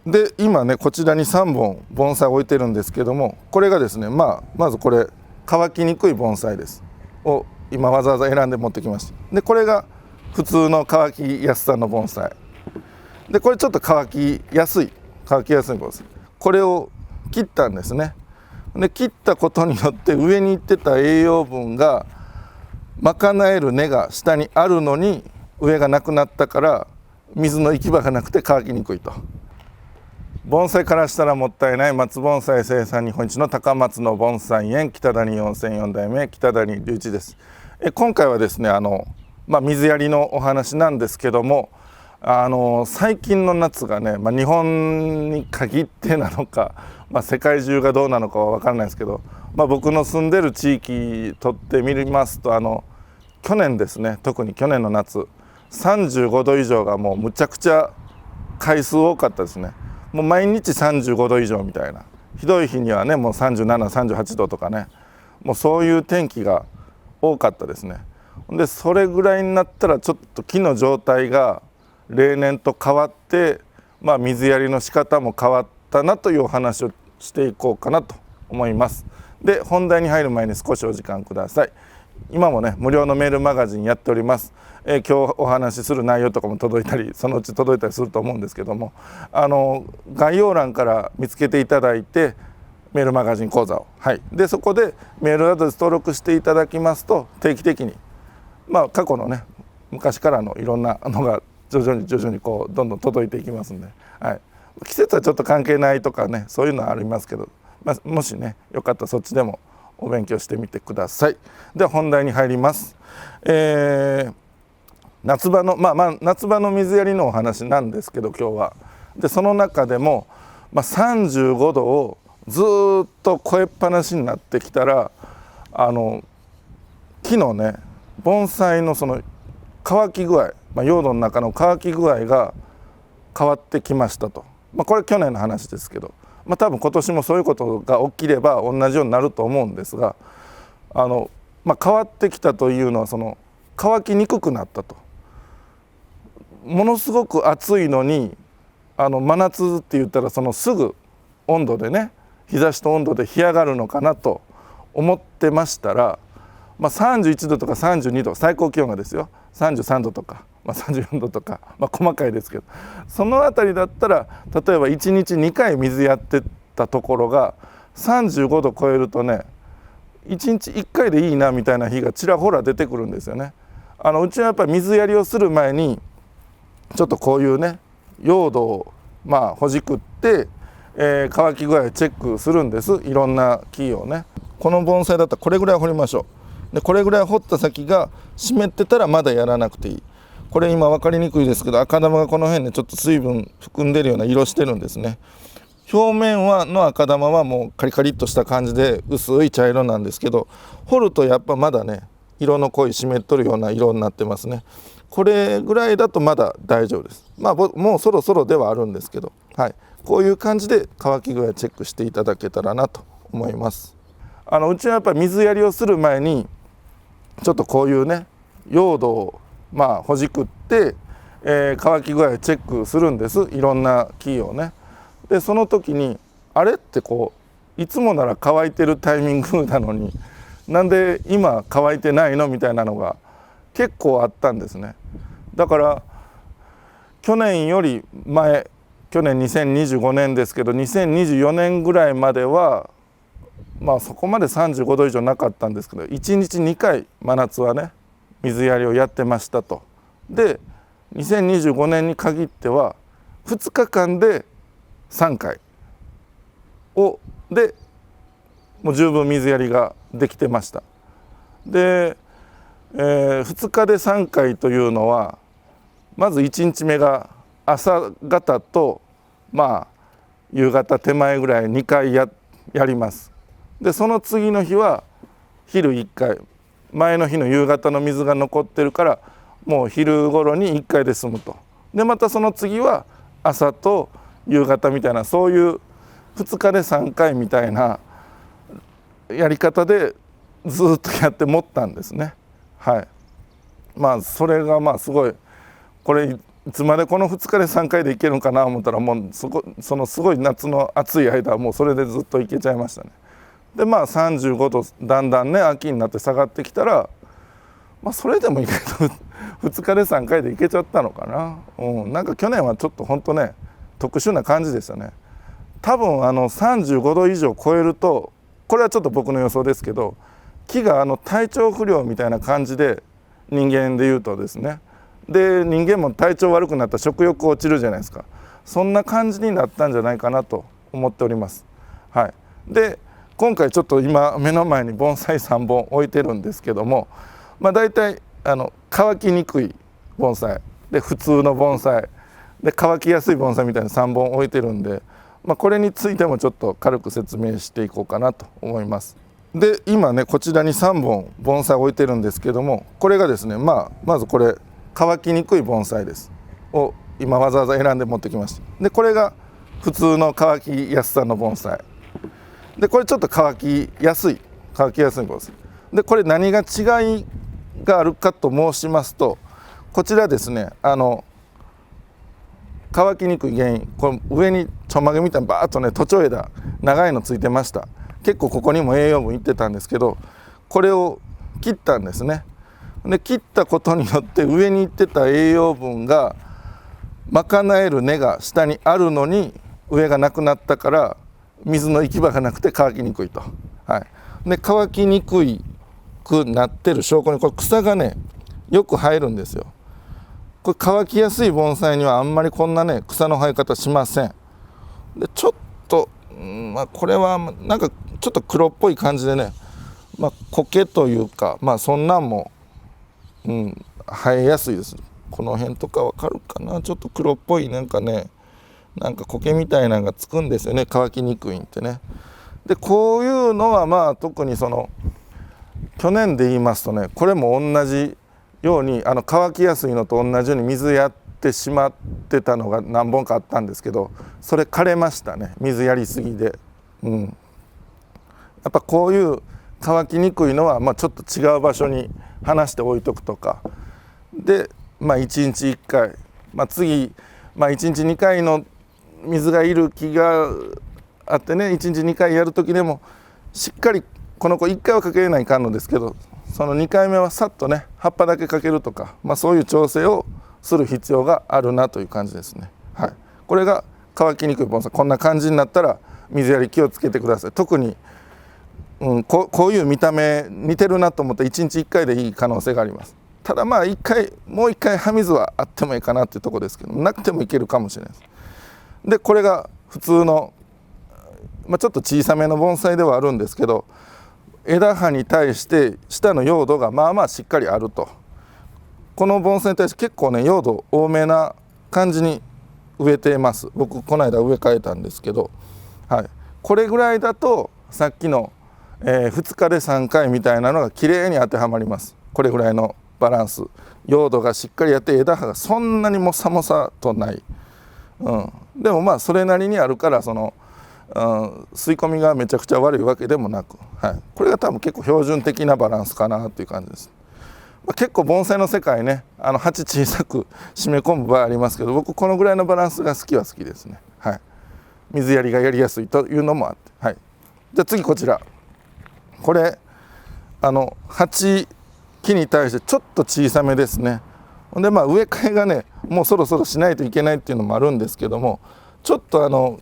で今ねこちらに3本盆栽を置いてるんですけども、これがですねまずこれ乾きにくい盆栽ですを今わざわざ選んで持ってきました。でこれが普通の乾きやすさの盆栽で、これちょっと乾きやすい盆栽、これを切ったんですね。で切ったことによって上に行ってた栄養分が賄える根が下にあるのに上がなくなったから水の行き場がなくて乾きにくいと。盆栽からしたらもったいない松盆栽生産日本一の高松の盆栽園北谷4004代目北谷隆一です。今回はですね水やりのお話なんですけども、最近の夏がね、日本に限ってなのか、世界中がどうなのかは分からないですけど、僕の住んでる地域とってみますと去年ですね、特に去年の夏35度以上がもうむちゃくちゃ回数多かったですね。もう毎日35度以上みたいな、ひどい日にはねもう37、38度とかね、もうそういう天気が多かったですね。でそれぐらいになったらちょっと木の状態が例年と変わって、水やりの仕方も変わったなというお話をしていこうかなと思います。で本題に入る前に少しお時間ください。今もね無料のメールマガジンやっております。今日お話しする内容とかも届いたりそのうち届いたりすると思うんですけども、概要欄から見つけていただいてメールマガジン講座を、でそこでメールアドレス登録していただきますと定期的に過去のね昔からのいろんなのが徐々にこうどんどん届いていきますんで、季節はちょっと関係ないとかねそういうのはありますけど、もしねよかったらそっちでもお勉強してみてください。では本題に入ります。夏場の夏場の水やりのお話なんですけど今日は。でその中でも、35度をずっと超えっぱなしになってきたら木のね盆栽のその乾き具合、用土の中の乾き具合が変わってきましたと。これ去年の話ですけど、多分今年もそういうことが起きれば同じようになると思うんですが、変わってきたというのはその乾きにくくなったと。ものすごく暑いのに真夏って言ったらそのすぐ温度でね日差しと温度で干上がるのかなと思ってましたら、31度とか32度最高気温がですよ33度とか、34度とか、細かいですけどそのあたりだったら例えば1日2回水やってたところが35度超えるとね1日1回でいいなみたいな日がちらほら出てくるんですよね。うちはやっぱり水やりをする前にちょっとこういうね用土をほじくって、乾き具合をチェックするんです。いろんな木をね。この盆栽だったらこれぐらい掘りましょう。でこれぐらい掘った先が湿ってたらまだやらなくていい。これ今分かりにくいですけど赤玉がこの辺でちょっと水分含んでるような色してるんですね。表面の赤玉はもうカリカリっとした感じで薄い茶色なんですけど、掘るとやっぱまだね色の濃い湿っとるような色になってますね。これぐらいだとまだ大丈夫です。もうそろそろではあるんですけど、こういう感じで乾き具合チェックしていただけたらなと思います。うちはやっぱり水やりをする前にちょっとこういうね用土をほじくって、乾き具合をチェックするんです。いろんな木をね。でその時にあれってこういつもなら乾いてるタイミングなのになんで今乾いてないのみたいなのが結構あったんですね。だから去年より前、去年2025年ですけど2024年ぐらいまではそこまで35度以上なかったんですけど1日2回真夏はね水やりをやってましたと。で2025年に限っては2日間で3回でもう十分水やりができてました。で、2日で3回というのはまず1日目が朝方と夕方手前ぐらい2回やります。でその次の日は昼1回、前の日の夕方の水が残ってるからもう昼頃に1回で済むと。でまたその次は朝と夕方みたいなそういう2日で3回みたいなやり方でずっとやって持ったんですね。それがすごいこれいつまでこの2日で3回でいけるんかな思ったら、もうそのすごい夏の暑い間はもうそれでずっといけちゃいましたね。でまあ35度だんだんね秋になって下がってきたら、まあそれでも意外と2日で3回でいけちゃったのかな。なんか去年はちょっとほんとね特殊な感じでしたね。多分35度以上超えると、これはちょっと僕の予想ですけど、木が体調不良みたいな感じで、人間でいうとですね、で人間も体調悪くなったら食欲落ちるじゃないですか。そんな感じになったんじゃないかなと思っております。はい、で今回ちょっと今目の前に盆栽3本置いてるんですけども、まあ、大体乾きにくい盆栽で普通の盆栽で乾きやすい盆栽みたいな3本置いてるんで、まあ、これについてもちょっと軽く説明していこうかなと思います。で今ねこちらに3本盆栽置いてるんですけども、これがですね、まずこれ乾きにくい盆栽ですを今わざわざ選んで持ってきました。でこれが普通の乾きやすさの盆栽で、これちょっと乾きやすい盆栽で、これ何が違いがあるかと申しますと、こちらですね乾きにくい原因、これ上にちょんまげみたいにバーッとね徒長枝長いのついてました。結構ここにも栄養分いってたんですけど、これを切ったんですね。で切ったことによって上に行ってた栄養分が賄える根が下にあるのに上がなくなったから水の行き場がなくて乾きにくいと。はい、で乾きにくなってる証拠にこれ草がねよく生えるんですよ。これ乾きやすい盆栽にはあんまりこんなね草の生え方しません。でちょっと、これはなんかちょっと黒っぽい感じでね、苔というかそんなんも、生えやすいです。この辺とかわかるかな、ちょっと黒っぽいなんか苔みたいなのがつくんですよね、乾きにくいんってね。でこういうのは特に去年で言いますとね、これも同じように乾きやすいのと同じように水やってしまってたのが何本かあったんですけど、それ枯れましたね、水やりすぎで。やっぱこういう乾きにくいのはちょっと違う場所に離して置いとくとかで、1日1回、次、1日2回の水がいる木があってね、1日2回やる時でもしっかりこの子1回はかけないかんのですけど、その2回目はさっとね葉っぱだけかけるとか、そういう調整をする必要があるなという感じですね。はい、これが乾きにくい盆栽、こんな感じになったら水やり気をつけてください。特に、こういう見た目似てるなと思ったら1日1回でいい可能性があります。ただもう1回葉水はあってもいいかなっていうところですけど、なくてもいけるかもしれないです。でこれが普通の、ちょっと小さめの盆栽ではあるんですけど、枝葉に対して下の用土がしっかりあると。この盆栽に対して結構ね用土多めな感じに植えています。僕この間植え替えたんですけど、これぐらいだとさっきの、2日で3回みたいなのがきれいに当てはまります。これぐらいのバランス、用土がしっかりあって枝葉がそんなにもさもさとない、でもそれなりにあるから吸い込みがめちゃくちゃ悪いわけでもなく、これが多分結構標準的なバランスかなっていう感じです。結構盆栽の世界ね鉢小さく締め込む場合ありますけど、僕このぐらいのバランスが好きですね。水やりがやりやすいというのもあって、じゃあ次こちら、これ鉢木に対してちょっと小さめですね。で植え替えがねもうそろそろしないといけないっていうのもあるんですけども、ちょっと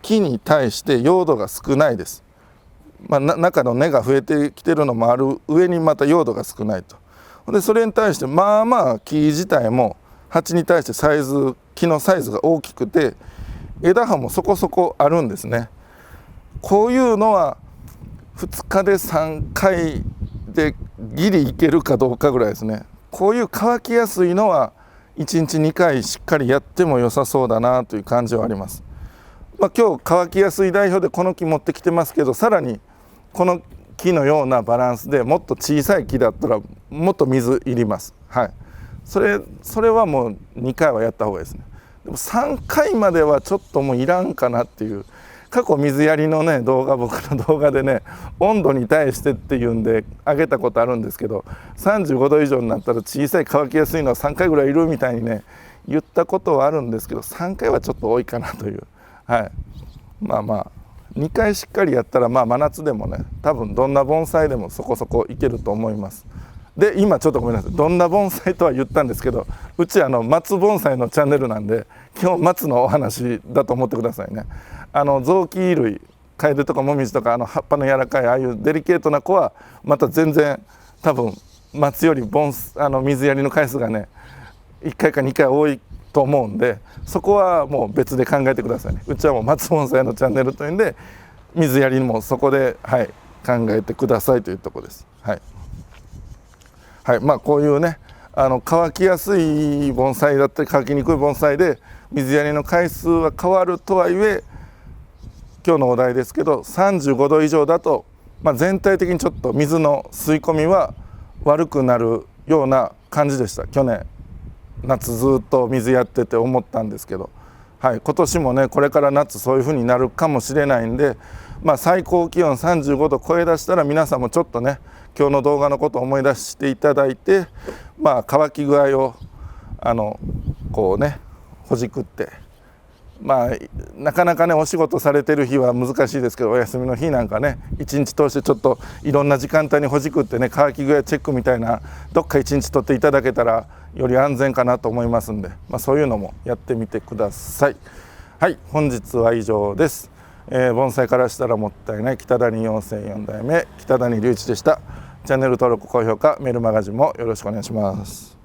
木に対して用土が少ないです。中の根が増えてきてるのもある上にまた用土が少ないと。でそれに対して木自体も鉢に対して木のサイズが大きくて枝葉もそこそこあるんですね。こういうのは2日で3回でギリいけるかどうかぐらいですね。こういう乾きやすいのは1日2回しっかりやっても良さそうだなという感じはあります。今日乾きやすい代表でこの木持ってきてますけど、さらにこの木のようなバランスでもっと小さい木だったらもっと水いります。それはもう2回はやった方がいいですね。でも3回まではちょっともういらんかなっていう。過去水やりのね僕の動画でね温度に対してっていうんで上げたことあるんですけど、35度以上になったら小さい乾きやすいのは3回ぐらいいるみたいにね言ったことはあるんですけど、3回はちょっと多いかなという、はい、まあ2回しっかりやったら、真夏でもね、多分どんな盆栽でもそこそこいけると思います。で今ちょっとごめんなさい、どんな盆栽とは言ったんですけど、うち松盆栽のチャンネルなんで、基本松のお話だと思ってくださいね。雑木類、カエデとかモミジとか葉っぱの柔らかいああいうデリケートな子はまた全然多分松より水やりの回数がね1回か2回多いと思うんで、そこはもう別で考えてくださいね。うちはもう松盆栽のチャンネルというんで、水やりもそこで、はい、考えてくださいというところです。はいはい、こういうね乾きやすい盆栽だったり乾きにくい盆栽で水やりの回数は変わるとはいえ、今日のお題ですけど35度以上だと、全体的にちょっと水の吸い込みは悪くなるような感じでした。去年夏ずっと水やってて思ったんですけど、はい、今年もねこれから夏そういう風になるかもしれないんで、最高気温35度超え出したら皆さんもちょっとね今日の動画のことを思い出していただいて、乾き具合をこうねほじくって、なかなかねお仕事されてる日は難しいですけど、お休みの日なんかね一日通してちょっといろんな時間帯にほじくってね、乾き具合チェックみたいなどっか一日取っていただけたらより安全かなと思いますんで、そういうのもやってみてください。はい、本日は以上です。盆栽からしたらもったいない北谷養成4代目北谷隆一でした。チャンネル登録高評価メールマガジンもよろしくお願いします。